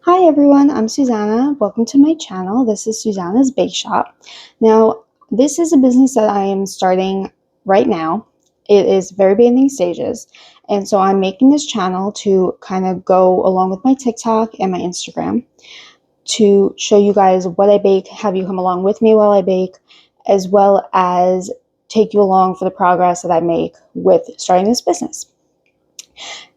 Hi everyone, I'm Suzannah. Welcome to my channel. This is Suzannah's Bake Shop. Now, this is a business that I am starting right now. It is very beginning stages, and so I'm making this channel to kind of go along with my TikTok and my Instagram to show you guys what I bake, have you come along with me while I bake, as well as take you along for the progress that I make with starting this business.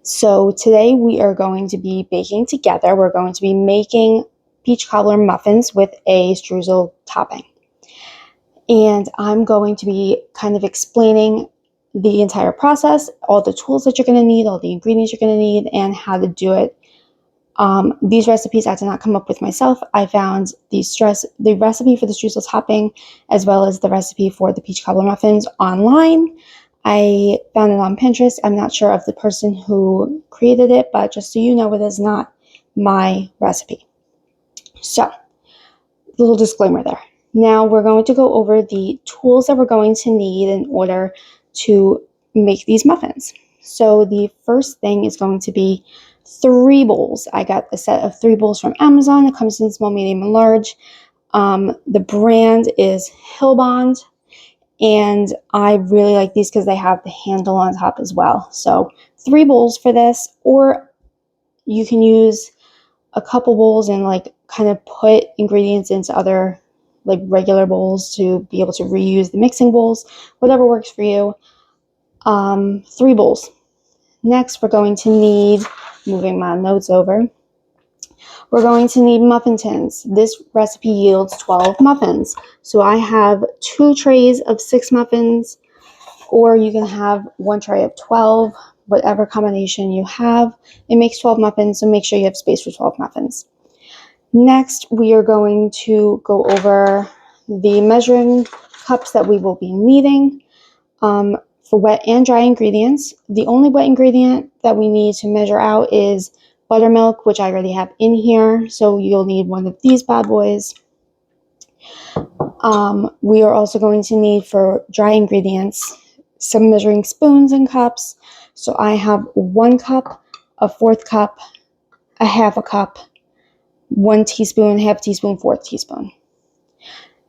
So today we are going to be baking together. We're going to be making peach cobbler muffins with a streusel topping. And I'm going to be kind of explaining the entire process, all the tools that you're going to need, all the ingredients you're going to need, and how to do it. These recipes I did not come up with myself. I found the recipe for the streusel topping as well as the recipe for the peach cobbler muffins online. I found it on Pinterest. I'm not sure of the person who created it, but just so you know, it is not my recipe. So, little disclaimer there. Now we're going to go over the tools that we're going to need in order to make these muffins. So the first thing is going to be 3 bowls. I got a set of 3 bowls from Amazon. It comes in small, medium, and large. The brand is Hillbond. And I really like these because they have the handle on top as well. So 3 bowls for this, or you can use a couple bowls and like kind of put ingredients into other like regular bowls to be able to reuse the mixing bowls, whatever works for you. 3 bowls. Next, we're going to need, moving my notes over, we're going to need muffin tins. This recipe yields 12 muffins. So I have 2 trays of 6 muffins, or you can have 1 tray of 12, whatever combination you have. It makes 12 muffins, so make sure you have space for 12 muffins. Next, we are going to go over the measuring cups that we will be needing for wet and dry ingredients. The only wet ingredient that we need to measure out is buttermilk, which I already have in here, so you'll need one of these bad boys. We are also going to need, for dry ingredients, some measuring spoons and cups. So I have 1 cup, a 1/4 cup, a 1/2 cup, 1 teaspoon, 1/2 teaspoon, 1/4 teaspoon.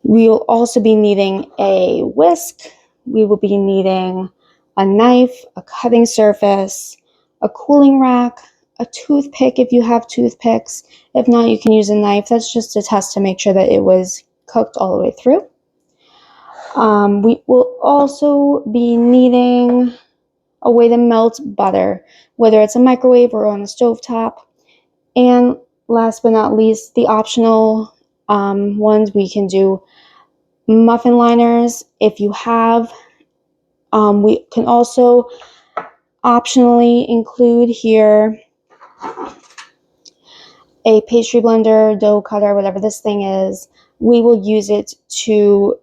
We will also be needing a whisk. We will be needing a knife, a cutting surface, a cooling rack, a toothpick if you have toothpicks. If not, you can use a knife. That's just a test to make sure that it was cooked all the way through. We will also be needing a way to melt butter, whether it's a microwave or on a stovetop. And last but not least, the optional ones, we can do muffin liners if you have. We can also optionally include here a pastry blender, dough cutter, whatever this thing is. We will use it to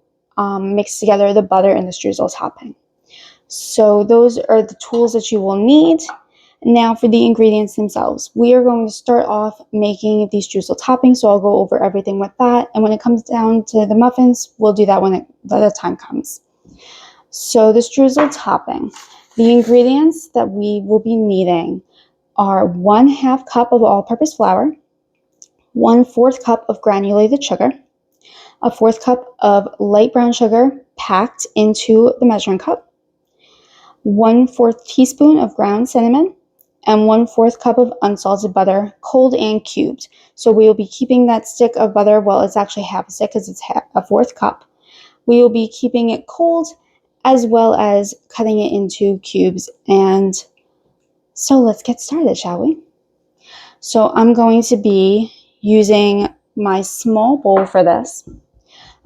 mix together the butter and the streusel topping. So those are the tools that you will need. Now for the ingredients themselves. We are going to start off making the streusel topping, so I'll go over everything with that. And when it comes down to the muffins, we'll do that when the time comes. So the streusel topping. The ingredients that we will be needing are 1/2 cup of all-purpose flour, 1/4 cup of granulated sugar, a 1/4 cup of light brown sugar packed into the measuring cup, 1/4 teaspoon of ground cinnamon, and 1/4 cup of unsalted butter, cold and cubed. So we will be keeping that stick of butter, well, it's actually 1/2 stick because it's a 1/4 cup. We will be keeping it cold as well as cutting it into cubes. And so let's get started, shall we? So I'm going to be using my small bowl for this.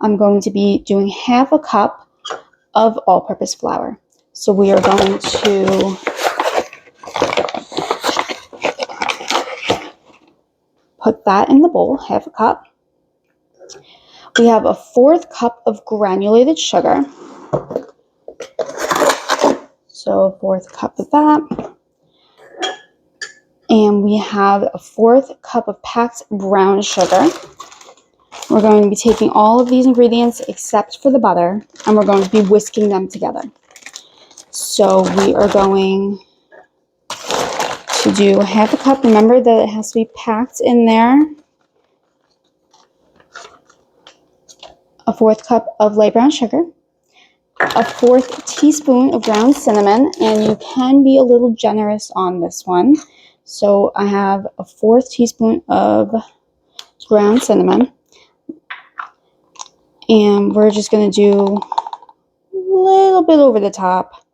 I'm going to be doing 1/2 cup of all-purpose flour. So we are going to put that in the bowl, 1/2 cup. We have a 1/4 cup of granulated sugar. So a 1/4 cup of that. And we have a 1/4 cup of packed brown sugar. We're going to be taking all of these ingredients except for the butter, and we're going to be whisking them together. So we are going to to do half a cup. Remember that it has to be packed in there. A 4th cup of light brown sugar, a 4th teaspoon of ground cinnamon, and you can be a little generous on this one. So I have a 4th teaspoon of ground cinnamon, and we're just going to do a little bit over the top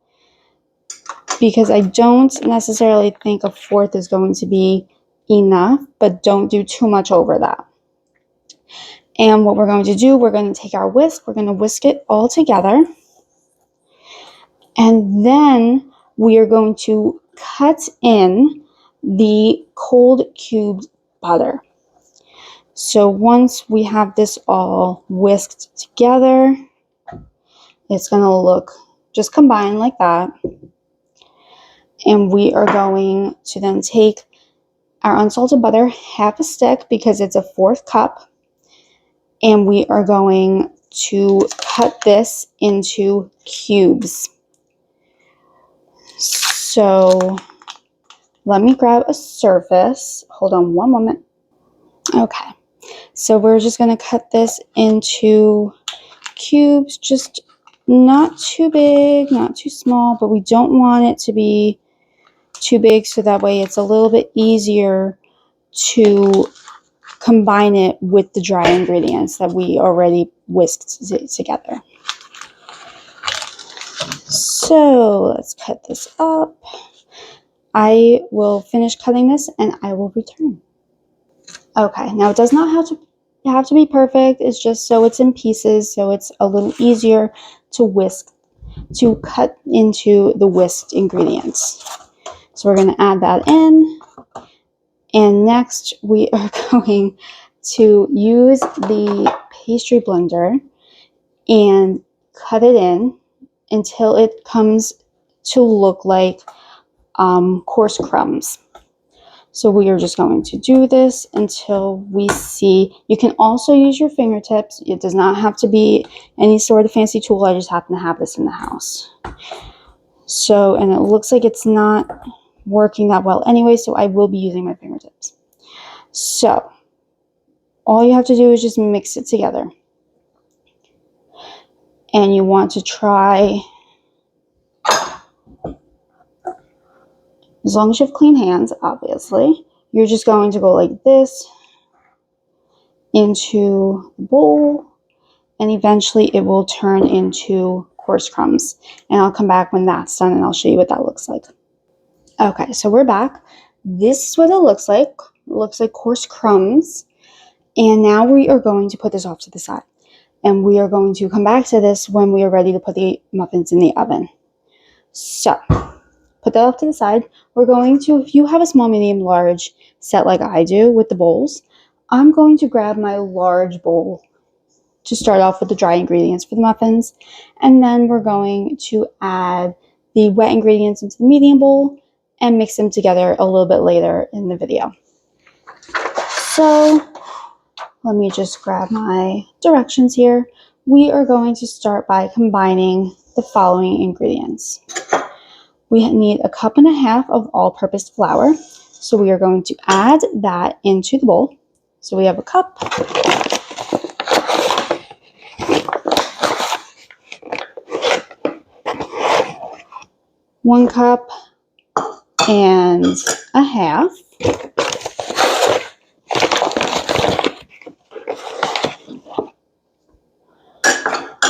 because I don't necessarily think a 4th is going to be enough, but don't do too much over that. And what we're going to do, we're going to take our whisk, we're going to whisk it all together, and then we are going to cut in the cold cubed butter. So once we have this all whisked together, it's going to look just combined like that. And we are going to then take our unsalted butter, half a stick because it's a 4th cup, and we are going to cut this into cubes. So let me grab a surface. Hold on one moment. Okay, so we're just going to cut this into cubes, just not too big, not too small, but we don't want it to be too big, so that way it's a little bit easier to combine it with the dry ingredients that we already whisked together. So let's cut this up. I will finish cutting this and I will return. Okay, now it does not have to be perfect. It's just so it's in pieces, so it's a little easier to cut into the whisked ingredients. So we're going to add that in. And next we are going to use the pastry blender and cut it in until it comes to look like coarse crumbs. So we are just going to do this until we see. You can also use your fingertips. It does not have to be any sort of fancy tool. I just happen to have this in the house. So, and it looks like it's not working that well anyway, so I will be using my fingertips. So all you have to do is just mix it together. And you want to try, as long as you have clean hands, obviously, you're just going to go like this into the bowl, and eventually it will turn into coarse crumbs. And I'll come back when that's done and I'll show you what that looks like. Okay, so we're back. This is what it looks like. It looks like coarse crumbs. And now we are going to put this off to the side. And we are going to come back to this when we are ready to put the muffins in the oven. So, put that off to the side. We're going to, if you have a small, medium, large set like I do with the bowls, I'm going to grab my large bowl to start off with the dry ingredients for the muffins. And then we're going to add the wet ingredients into the medium bowl and mix them together a little bit later in the video. So let me just grab my directions here. We are going to start by combining the following ingredients. We need 1.5 cups of all-purpose flour. So we are going to add that into the bowl. So we have a cup. One cup and a half.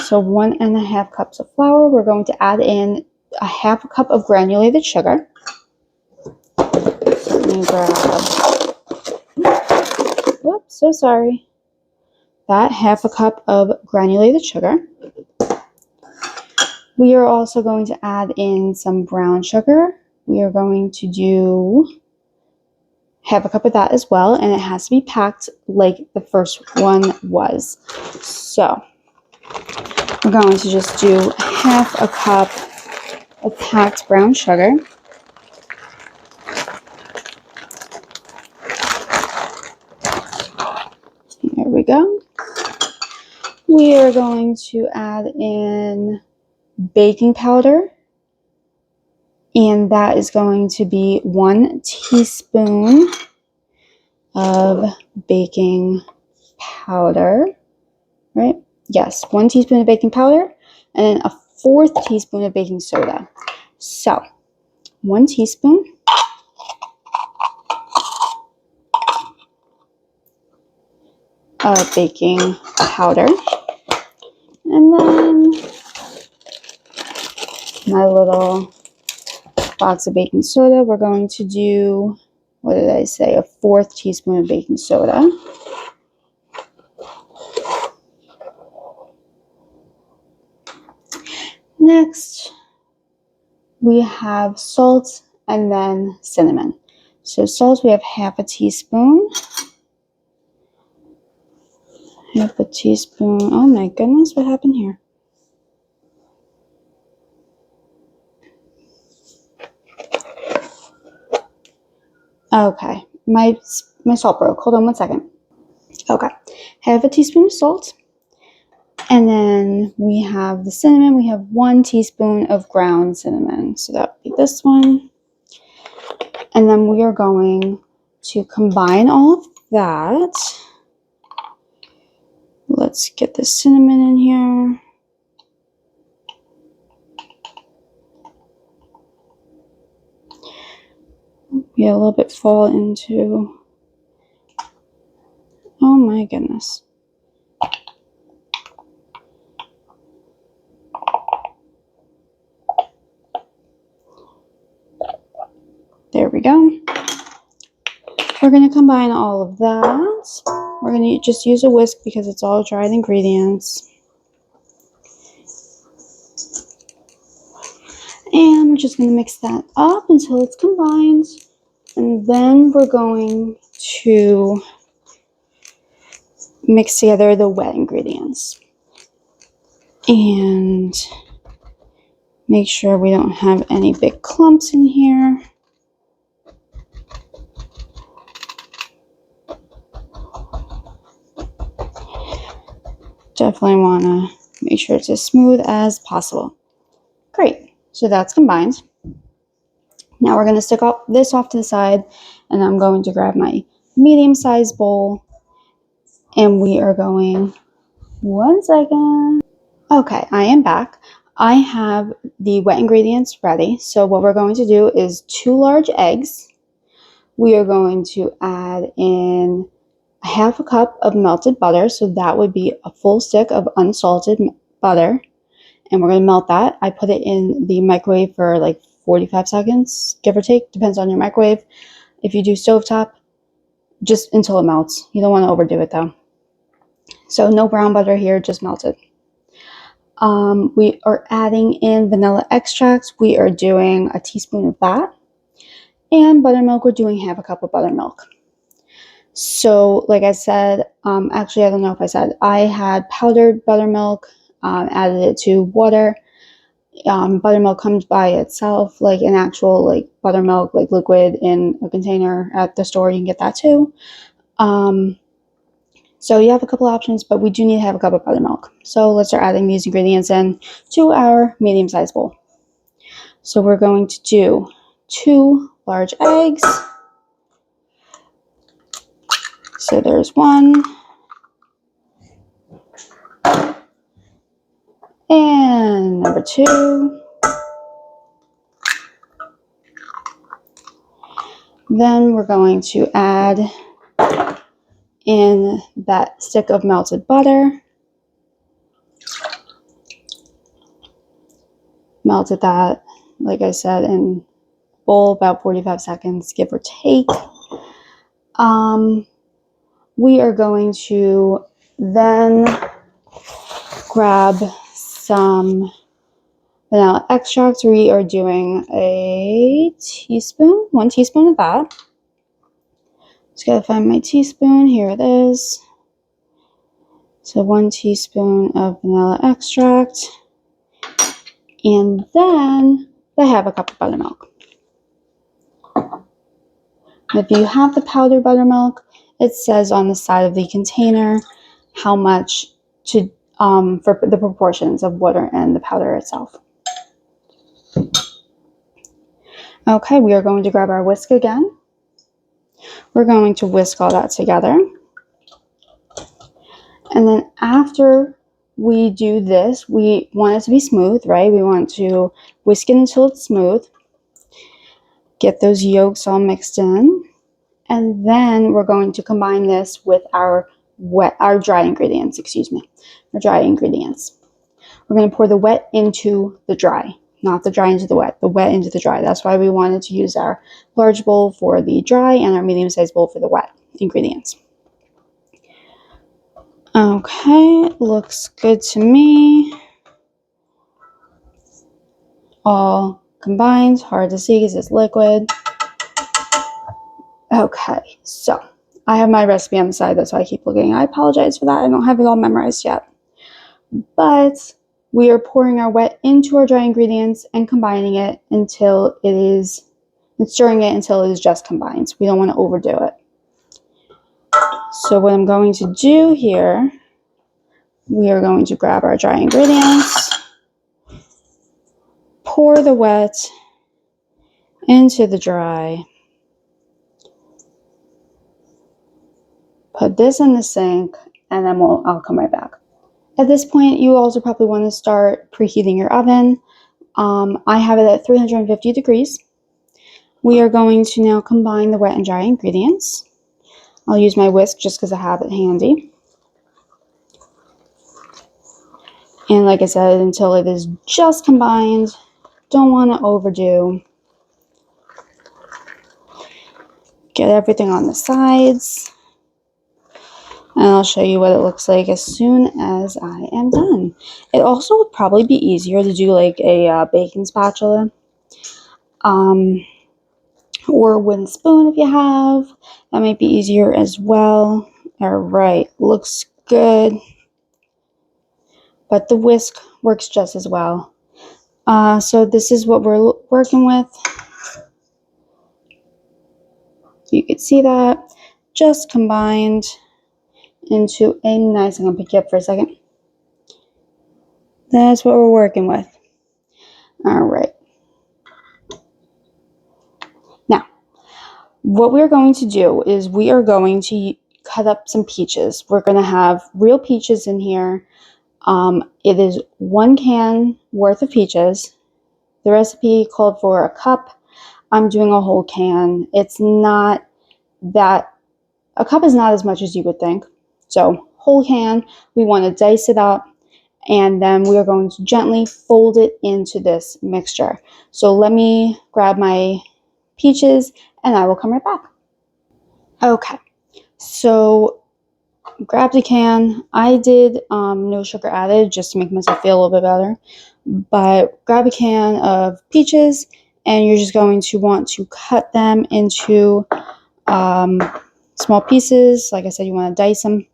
So 1.5 cups of flour. We're going to add in 1/2 cup of granulated sugar. So let me grab, whoops, so sorry. That 1/2 cup of granulated sugar. We are also going to add in some brown sugar. We are going to do 1/2 cup of that as well, and it has to be packed like the first one was. So we're going to just do 1/2 cup of packed brown sugar. There we go. We are going to add in baking powder And that is going to be 1 teaspoon of baking powder, right? Yes, 1 teaspoon of baking powder and then a 1/4 teaspoon of baking soda. So 1 teaspoon of baking powder, and then my little box of baking soda, we're going to do, what did I say, a 1/4 teaspoon of baking soda. Next, we have salt and then cinnamon. So salt, we have 1/2 teaspoon. 1/2 teaspoon. Oh my goodness, what happened here? Okay, my salt broke. Hold on 1 second. Okay, 1/2 teaspoon of salt. And then we have the cinnamon. We have 1 teaspoon of ground cinnamon. So that would be this one. And then we are going to combine all of that. Let's get the cinnamon in here. Yeah, a little bit fall into. Oh my goodness. There we go. We're going to combine all of that. We're going to just use a whisk because it's all dried ingredients. And we're just going to mix that up until it's combined. And then we're going to mix together the wet ingredients. And make sure we don't have any big clumps in here. Definitely want to make sure it's as smooth as possible. Great, so that's combined. Now we're going to stick this off to the side, and I'm going to grab my medium-sized bowl, and we are going, 1 second. Okay, I am back. I have the wet ingredients ready. So what we're going to do is 2 large eggs. We are going to add in 1/2 cup of melted butter. So that would be a full stick of unsalted butter. And we're going to melt that. I put it in the microwave for like 45 seconds, give or take. Depends on your microwave. If you do stovetop, just until it melts. You don't want to overdo it though. So no brown butter here, just melted. We are adding in vanilla extract. We are doing a teaspoon of that. And buttermilk, we're doing 1/2 cup of buttermilk. So like I said, actually I don't know if I said, I had powdered buttermilk, added it to water. Buttermilk comes by itself, like an actual like buttermilk, like liquid in a container at the store. You can get that too. So you have a couple options, but we do need to have a cup of buttermilk. So let's start adding these ingredients in to our medium-sized bowl. So we're going to do 2 large eggs. So there's 1. And number 2. Then we're going to add in that stick of melted butter. Melted that, like I said, in bowl about 45 seconds, give or take. We are going to then grab some vanilla extract. We are doing a teaspoon, 1 teaspoon of that. Just gotta find my teaspoon. Here it is. So 1 teaspoon of vanilla extract. And then I have a cup of buttermilk. If you have the powdered buttermilk, it says on the side of the container how much to for the proportions of water and the powder itself. Okay, we are going to grab our whisk again. We're going to whisk all that together. And then after we do this, we want it to be smooth, right? We want to whisk it until it's smooth. Get those yolks all mixed in. And then we're going to combine this with our dry ingredients, our dry ingredients. We're going to pour the wet into the dry, not the dry into the wet into the dry. That's why we wanted to use our large bowl for the dry and our medium-sized bowl for the wet ingredients. Okay, looks good to me. All combined, hard to see because it's liquid. Okay, so I have my recipe on the side, that's why I keep looking. I apologize for that, I don't have it all memorized yet. But we are pouring our wet into our dry ingredients and combining it until stirring it until it is just combined. We don't want to overdo it. So what I'm going to do here, we are going to grab our dry ingredients, pour the wet into the dry, put this in the sink, and then I'll come right back. At this point, you also probably want to start preheating your oven. I have it at 350 degrees. We are going to now combine the wet and dry ingredients. I'll use my whisk just because I have it handy. And like I said, until it is just combined, don't want to overdo. Get everything on the sides. And I'll show you what it looks like as soon as I am done. It also would probably be easier to do like a baking spatula. Or a wooden spoon if you have. That might be easier as well. Alright, looks good. But the whisk works just as well. So this is what we're working with. You can see that. Just combined into a nice, I'm going to pick you up for a second. That's what we're working with. Alright. Now, what we're going to do is we are going to cut up some peaches. We're going to have real peaches in here. It is 1 can worth of peaches. The recipe called for a cup. I'm doing a whole can. It's not that, a cup is not as much as you would think. So whole can, we want to dice it up, and then we are going to gently fold it into this mixture. So let me grab my peaches and I will come right back. Okay, so grabbed a can. I did no sugar added just to make myself feel a little bit better. But grab a can of peaches and you're just going to want to cut them into small pieces. Like I said, you want to dice them.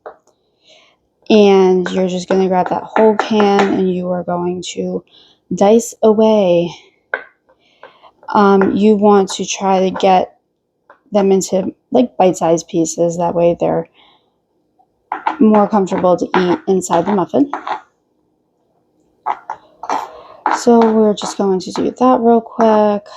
And you're just going to grab that whole can and you are going to dice away. You want to try to get them into like bite-sized pieces. That way they're more comfortable to eat inside the muffin. So we're just going to do that real quick.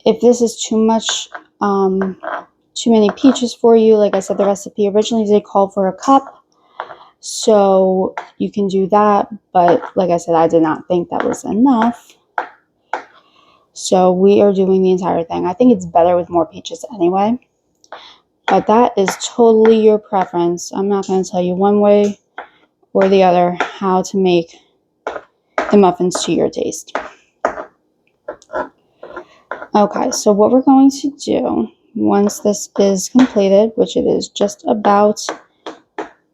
If this is too much, too many peaches for you, like I said, the recipe originally did call for a cup. So you can do that, but like I said, I did not think that was enough. So we are doing the entire thing. I think it's better with more peaches anyway. But that is totally your preference. I'm not going to tell you one way or the other how to make the muffins to your taste. Okay, so what we're going to do once this is completed, which it is just about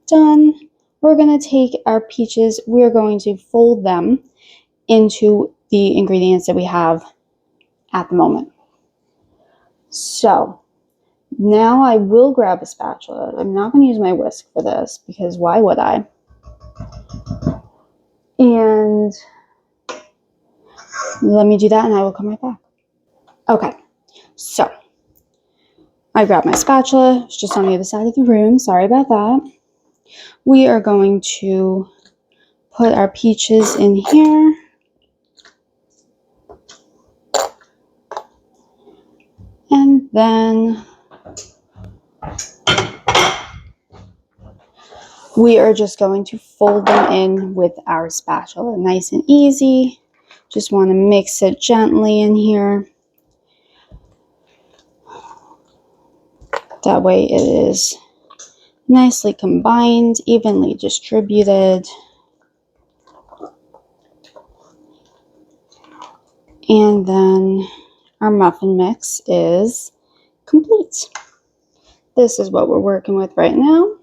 done, we're going to take our peaches, we're going to fold them into the ingredients that we have at the moment. So now I will grab a spatula. I'm not going to use my whisk for this because why would I? And let me do that and I will come right back. Okay, so I grabbed my spatula. It's just on the other side of the room. Sorry about that. We are going to put our peaches in here. then we are just going to fold them in with our spatula. Nice and easy. Just want to mix it gently in here. That way it is nicely combined, evenly distributed. And then our muffin mix is complete. This is what we're working with right now.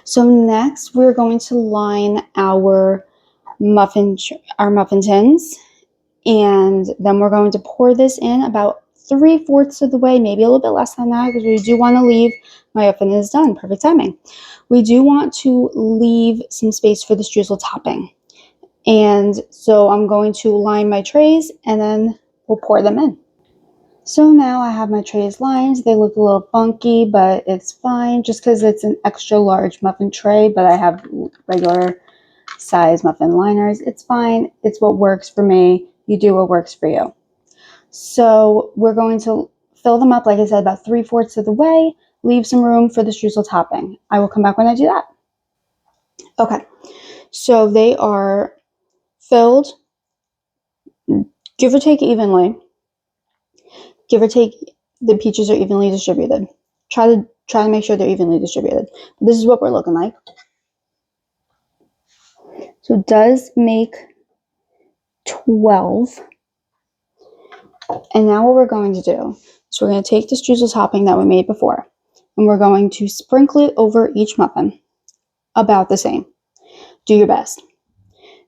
So next we're going to line our muffin tins, and then we're going to pour this in about 3/4 of the way, maybe a little bit less than that, because we do want to leave, my muffin is done, perfect timing. We do want to leave some space for the streusel topping. And so I'm going to line my trays and then we'll pour them in. So now I have my trays lined. They look a little funky, but it's fine just because it's an extra large muffin tray, but I have regular size muffin liners. It's fine. It's what works for me. You do what works for you. So we're going to fill them up, like I said, about 3/4 of the way. Leave some room for the streusel topping. I will come back when I do that. Okay, so they are filled, give or take evenly. Give or take, the peaches are evenly distributed. Try to make sure they're evenly distributed. This is what we're looking like. So it does make 12. And now what we're going to do is we're going to take the streusel topping that we made before, and we're going to sprinkle it over each muffin about the same. Do your best.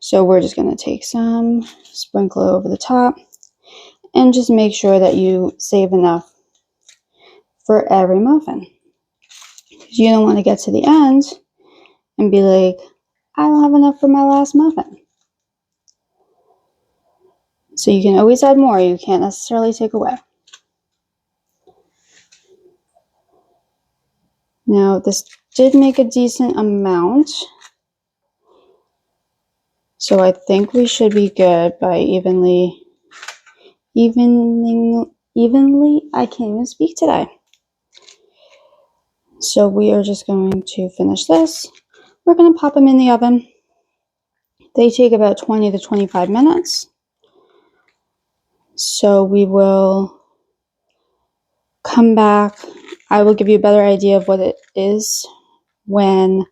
So we're just going to take some, sprinkle it over the top, and just make sure that you save enough for every muffin. You don't want to get to the end and be like, I don't have enough for my last muffin. So you can always add more. You can't necessarily take away. Now this did make a decent amount, so I think we should be good by evenly, I can't even speak today. So we are just going to finish this. We're going to pop them in the oven. They take about 20 to 25 minutes. So we will come back. I will give you a better idea of what it is when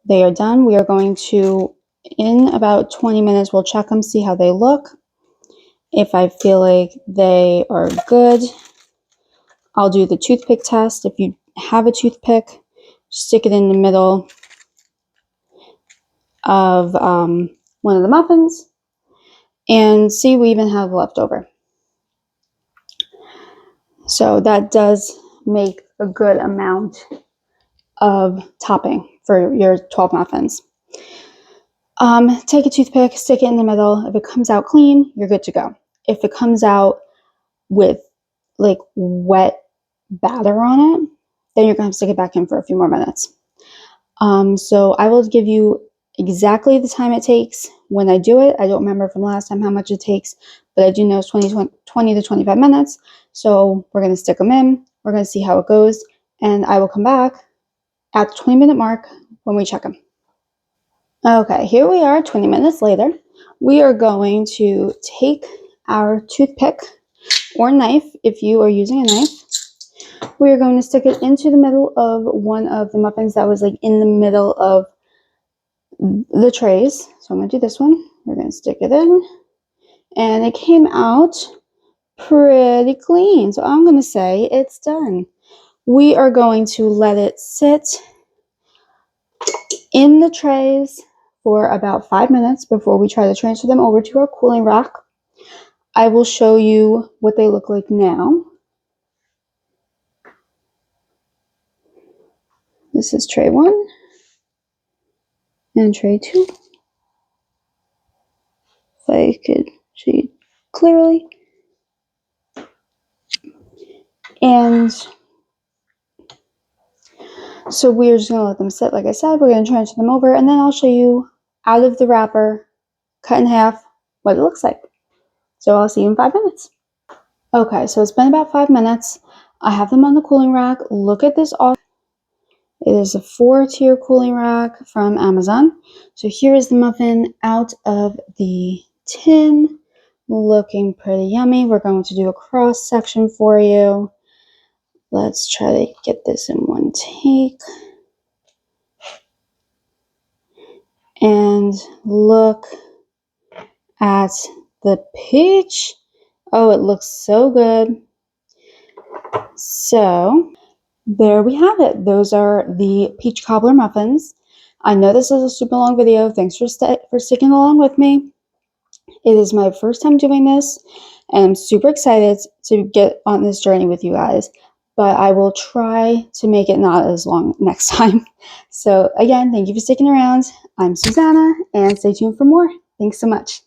they are done. We are going to, in about 20 minutes, we'll check them, see how they look. If I feel like they are good, I'll do the toothpick test. If you have a toothpick, stick it in the middle of one of the muffins and see what we even have left over. So that does make a good amount of topping for your 12 muffins. Take a toothpick, stick it in the middle. If it comes out clean, you're good to go. If it comes out with like wet batter on it, then you're going to have to stick it back in for a few more minutes. So I will give you exactly the time it takes when I do it. I don't remember from last time how much it takes, but I do know it's 20 to 25 minutes. So we're going to stick them in. We're going to see how it goes, and I will come back at the 20-minute mark when we check them. Okay, here we are 20 minutes later. We are going to take our toothpick or knife, if you are using a knife. We are going to stick it into the middle of one of the muffins that was like in the middle of the trays. So I'm going to do this one. We're going to stick it in, and it came out pretty clean. So I'm going to say it's done. We are going to let it sit in the trays for about 5 minutes before we try to transfer them over to our cooling rack. I will show you what they look like now. This is tray 1 and tray 2. If I could show you clearly. And so we're just going to let them sit, like I said. We're going to transfer them over, and then I'll show you out of the wrapper, cut in half, what it looks like. So I'll see you in 5 minutes. Okay, so it's been about 5 minutes. I have them on the cooling rack. Look at this. It is a 4-tier cooling rack from Amazon. So here is the muffin out of the tin, looking pretty yummy. We're going to do a cross section for you. Let's try to get this in one take. And look at the peach. Oh, it looks so good. So there we have it. Those are the peach cobbler muffins. I know this is a super long video. Thanks for sticking along with me. It is my first time doing this, and I'm super excited to get on this journey with you guys. But I will try to make it not as long next time. So again, thank you for sticking around. I'm Suzannah, and stay tuned for more. Thanks so much.